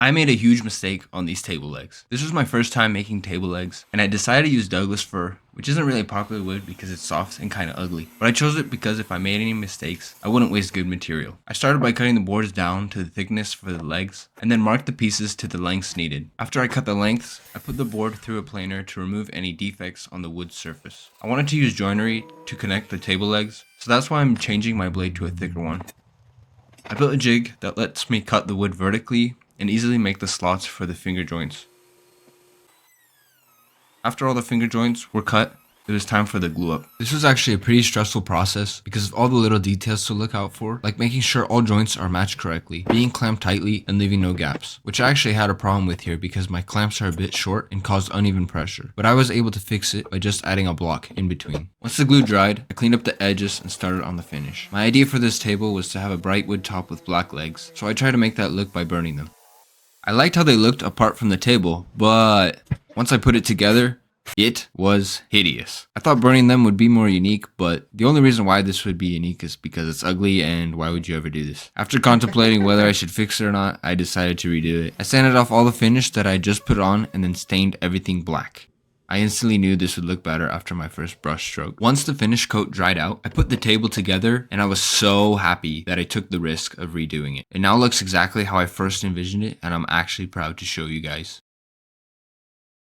I made a huge mistake on these table legs. This was my first time making table legs, and I decided to use Douglas fir, which isn't really a popular wood because it's soft and kind of ugly. But I chose it because if I made any mistakes, I wouldn't waste good material. I started by cutting the boards down to the thickness for the legs, and then marked the pieces to the lengths needed. After I cut the lengths, I put the board through a planer to remove any defects on the wood surface. I wanted to use joinery to connect the table legs, so that's why I'm changing my blade to a thicker one. I built a jig that lets me cut the wood vertically and easily make the slots for the finger joints. After all the finger joints were cut, it was time for the glue up. This was actually a pretty stressful process because of all the little details to look out for, like making sure all joints are matched correctly, being clamped tightly, and leaving no gaps, which I actually had a problem with here because my clamps are a bit short and caused uneven pressure, but I was able to fix it by just adding a block in between. Once the glue dried, I cleaned up the edges and started on the finish. My idea for this table was to have a bright wood top with black legs, so I tried to make that look by burning them. I liked how they looked apart from the table, but once I put it together, it was hideous. I thought burning them would be more unique, but the only reason why this would be unique is because it's ugly, and why would you ever do this? After contemplating whether I should fix it or not, I decided to redo it. I sanded off all the finish that I had just put on and then stained everything black. I instantly knew this would look better after my first brush stroke. Once the finish coat dried out, I put the table together and I was so happy that I took the risk of redoing it. It now looks exactly how I first envisioned it, and I'm actually proud to show you guys.